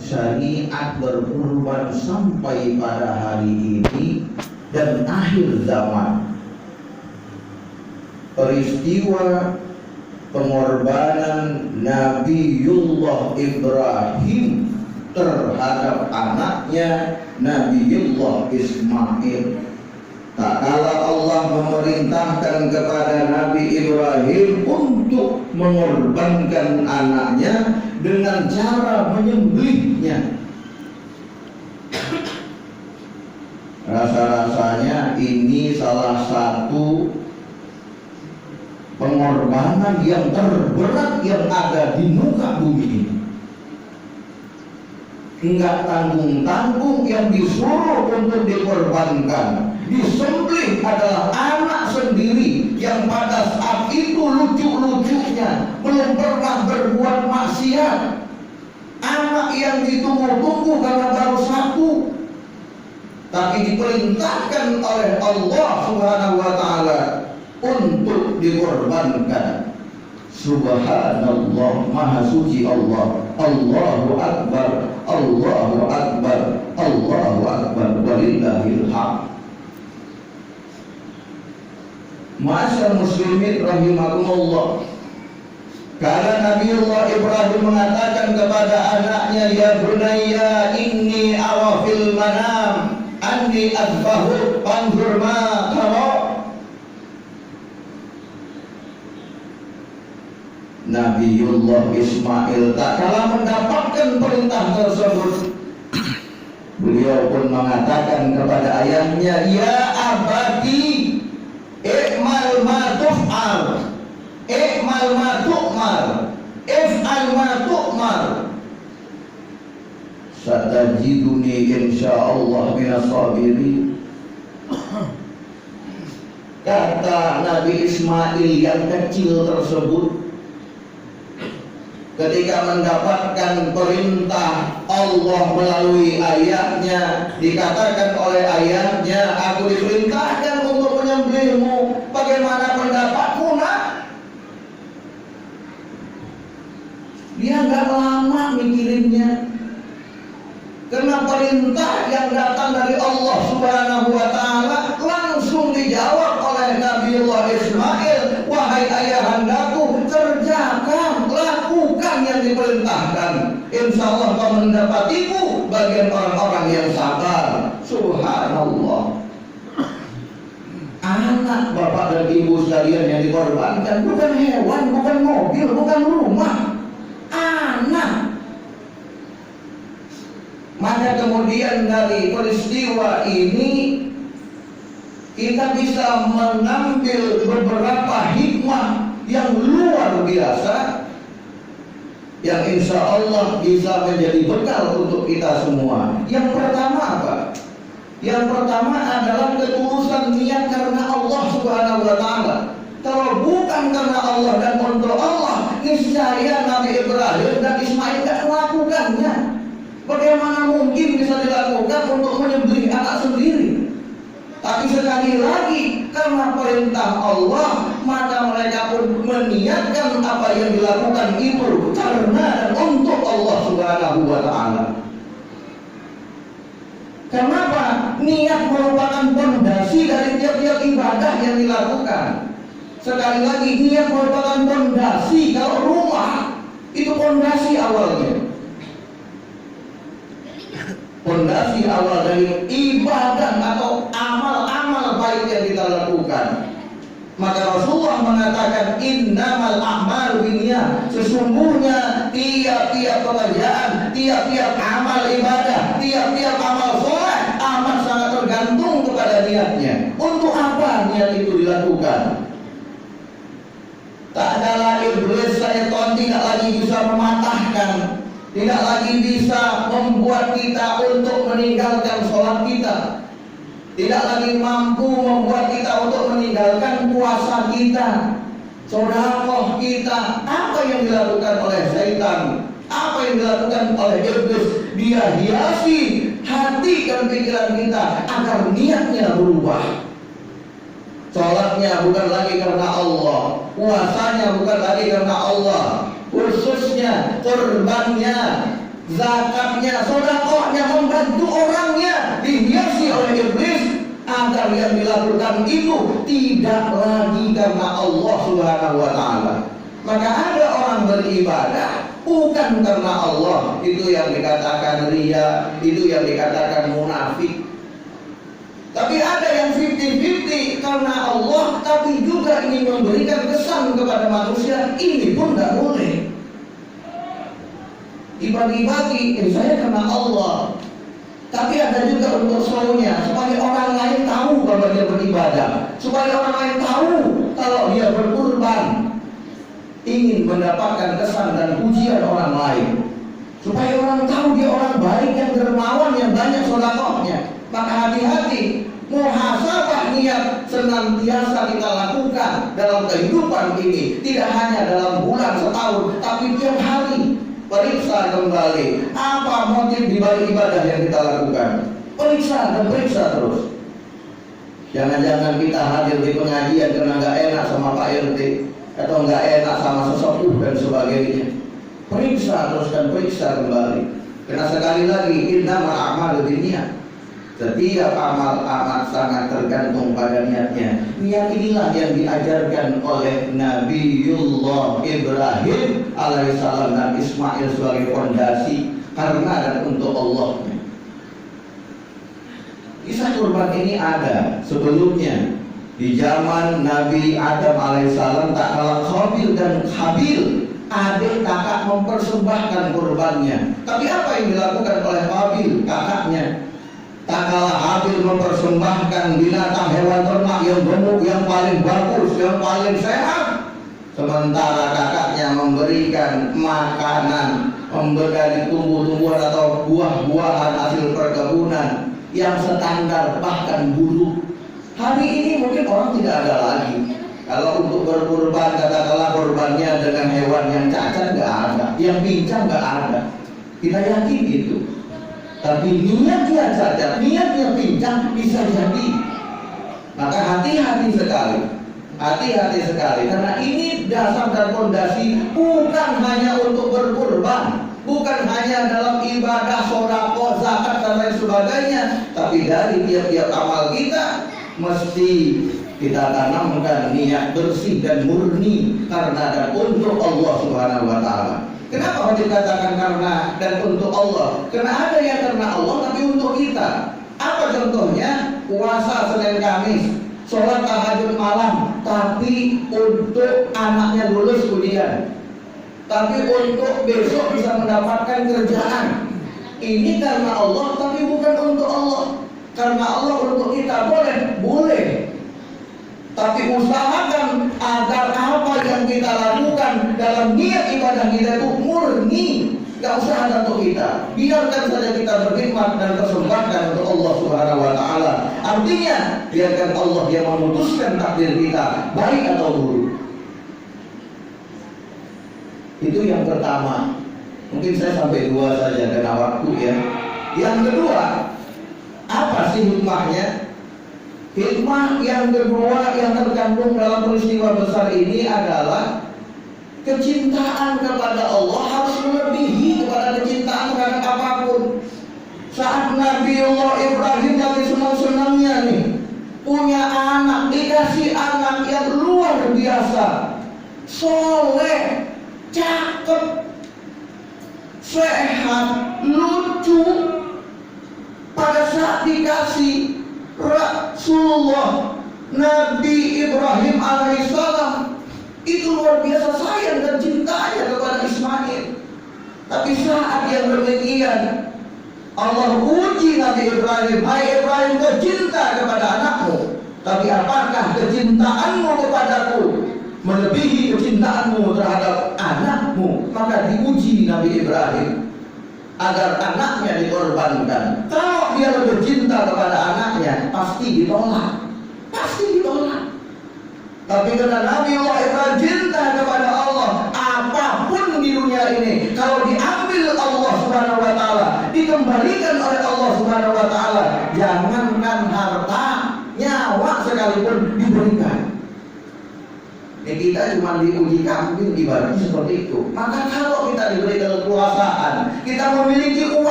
syariat berkurban sampai pada hari ini dan akhir zaman. Peristiwa pengorbanan Nabiullah Ibrahim terhadap anaknya Nabiullah Ismail. Tak kala Allah memerintahkan kepada Nabi Ibrahim untuk mengorbankan anaknya dengan cara menyembelihnya. Rasa-rasanya ini salah satu pengorbanan yang terberat yang ada di muka bumi ini. Enggak tanggung-tanggung yang disuruh untuk dikorbankan. Disembelih adalah anak sendiri yang pada saat itu lucu-lucunya belum pernah berbuat maksiat. Anak yang ditunggu-tunggu karena baru satu, tapi diperintahkan oleh Allah Subhanahu wa Ta'ala untuk dikorbankan. Subhanallah, maha suci Allah. Allahu Akbar, Allahu Akbar, Allahu Akbar, walillahil hamd. Ma'asyar muslimin rahimakumullah. Karena Nabiullah Ibrahim mengatakan kepada anaknya, ya bunayya inni ara fil manam anni azbahu fanzur ma tara. Nabiullah Ismail tak kalah mendapatkan perintah tersebut, beliau pun mengatakan kepada ayahnya, ya abadi i'mal ma tuf'al, i'mal ma tu'mar, if'al ma tu'mar, satajiduni insyaallah minas sabirin. Kata Nabi Ismail yang kecil tersebut ketika mendapatkan perintah Allah melalui ayahnya, dikatakan oleh ayahnya, aku diperintahkan untuk menyembelihmu, bagaimana pendapatmu nak? Dia nggak lama mikirinnya, karena perintah yang datang dari Allah Subhanahu wa Ta'ala langsung dijawab oleh Nabiullah Ismail, wahai ayahandaku, kerjakan, lakukan yang diperintahkan, insya Allah kau mendapatiku bagian orang-orang yang sabar. Subhanallah. Anak bapak dan ibu sekalian yang dikorbankan bukan hewan, bukan mobil, bukan rumah, anak. Maka kemudian dari peristiwa ini kita bisa mengambil beberapa hikmah yang luar biasa, yang insya Allah bisa menjadi bekal untuk kita semua. Yang pertama apa? Yang pertama adalah ketulusan niat karena Allah Subhanahu wa Ta'ala. Kalau bukan karena Allah dan untuk Allah, niscaya Nabi Ibrahim dan Ismail tidak melakukannya. Bagaimana mungkin bisa dilakukan untuk menyembelih anak sendiri? Tapi sekali lagi, karena perintah Allah, maka mereka pun meniatkan apa yang dilakukan itu karena dan untuk Allah Subhanahu wa Ta'ala. Kenapa? Niat merupakan fondasi dari tiap-tiap ibadah yang dilakukan. Sekali lagi, niat merupakan fondasi. Kalau rumah, itu fondasi awalnya. Fondasi awal dari ibadah atau amal-amal baik yang kita lakukan. Maka Rasulullah mengatakan, innamal a'malu binniyat, sesungguhnya tiap-tiap pekerjaan, tiap-tiap amal ibadah, tiap-tiap amal soleh amat sangat tergantung kepada niatnya. Untuk apa niat itu dilakukan? Tak kala iblis syaitan tidak lagi bisa mematahkan, tidak lagi bisa membuat kita untuk meninggalkan sholat kita, tidak lagi mampu membuat kita untuk meninggalkan puasa kita, sedekah kita. Apa yang dilakukan oleh syaitan? Apa yang dilakukan oleh iblis? Dia hiasi hati dan pikiran kita agar niatnya berubah. Sholatnya bukan lagi karena Allah, puasanya bukan lagi karena Allah, khususnya korbannya zakatnya, sedekahnya, membantu orangnya, dihiasi oleh iblis agar yang dilakukan itu tidak lagi karena Allah Subhanahu wa taala. Maka ada orang beribadah bukan karena Allah, itu yang dikatakan riya, itu yang dikatakan munafik. Tapi ada yang 50-50 karena Allah, tapi juga ingin memberikan kesan kepada manusia, ini pun tidak boleh. Dibagi-bagi, saya karena Allah, tapi ada juga untuk show-nya, supaya orang lain tahu bahwa dia beribadah, supaya orang lain tahu kalau dia berkurban, ingin mendapatkan kesan dan pujian orang lain, supaya orang tahu dia orang baik yang dermawan, yang banyak sedekahnya. Maka hati-hati, muhasabah niat senantiasa kita lakukan dalam kehidupan ini, tidak hanya dalam bulan setahun, tapi tiap hari. Periksa kembali apa motif di balik ibadah yang kita lakukan. Periksa dan periksa terus. Jangan-jangan kita hadir di pengajian karena nggak enak sama Pak RT atau nggak enak sama sesepuh dan sebagainya. Periksa terus dan periksa kembali. Karena sekali lagi innamal a'malu binniyat. Setiap amal amat sangat tergantung pada niatnya. Niat inilah yang diajarkan oleh Nabiullah Ibrahim alaihissalam dan Ismail sebagai fondasi karena dan untuk Allah. Kisah kurban ini ada sebelumnya di zaman Nabi Adam alaihissalam. Tak kalah Qabil dan Habil, adik kakak mempersembahkan kurbannya. Tapi apa yang dilakukan oleh Qabil kakaknya? Tak kalah Habil mempersembahkan binatang hewan ternak yang gemuk, yang paling bagus, yang paling sehat. Sementara kakaknya memberikan makanan, memberikan tumbuh-tumbuhan atau buah-buahan hasil perkebunan yang standar bahkan buruk. Hari ini mungkin orang tidak ada lagi. Kalau untuk berkurban, katakanlah kurbannya dengan hewan yang cacat nggak ada, yang pincang nggak ada. Kita yakin itu. Tapi niatnya cacat, niatnya pincang bisa jadi. Maka hati-hati sekali. Hati-hati sekali, karena ini dasar dan fondasi bukan hanya untuk berkurban, bukan hanya dalam ibadah, sedekah, zakat dan lain sebagainya, tapi dari tiap-tiap amal kita mesti kita tanamkan niat bersih dan murni karena dan untuk Allah Subhanahu wa taala. Kenapa dikatakan karena dan untuk Allah? Karena ada yang karena Allah tapi untuk kita. Apa contohnya? Puasa Senin Kamis, sholat tahajud malam, tapi untuk anaknya lulus kuliah, tapi untuk besok bisa mendapatkan kerjaan. Ini karena Allah tapi bukan untuk Allah. Karena Allah untuk kita boleh. Tapi usahakan agar apa yang kita lakukan dalam niat ibadah kita itu murni, gak usah ada untuk kita. Biarkan saja kita berkhidmat dan persembahkan untuk Allah Subhanahu wa taala. Artinya, biarkan Allah yang memutuskan takdir kita, baik atau buruk. Itu yang pertama. Mungkin saya sampai 2 saja karena waktu ya. Yang kedua, apa sih hikmahnya? Hikmah yang kedua yang terkandung dalam peristiwa besar ini adalah kecintaan kepada Allah harus melebihi kepada kecintaan terhadap apapun. Saat Nabiullah Ibrahim lagi senang-senangnya nih, punya anak, dikasih anak yang luar biasa, soleh, cakep, sehat, lucu. Pada saat dikasih Rasulullah Nabi Ibrahim alaihissalam, itu luar biasa sayang dan cintanya kepada Ismail. Tapi saat yang demikian, Allah uji Nabi Ibrahim. Hai Ibrahim, kau cinta kepada anakmu, tapi apakah kecintaanmu kepadaku melebihi kecintaanmu terhadap anakmu? Maka diuji Nabi Ibrahim agar anaknya dikorbankan. Kalau dia lebih cinta kepada anaknya, pasti ditolak. Tapi karena Nabi Allah Ibrahim cinta kepada Allah, apapun di dunia ini, kalau diambil Allah Subhanahu wa taala, dikembalikan oleh Allah Subhanahu wa taala, jangankan harta, nyawa sekalipun diberikan. kita cuma diuji kambing ibaratnya seperti itu. Maka kalau kita diberi kekuasaan, kita memiliki uang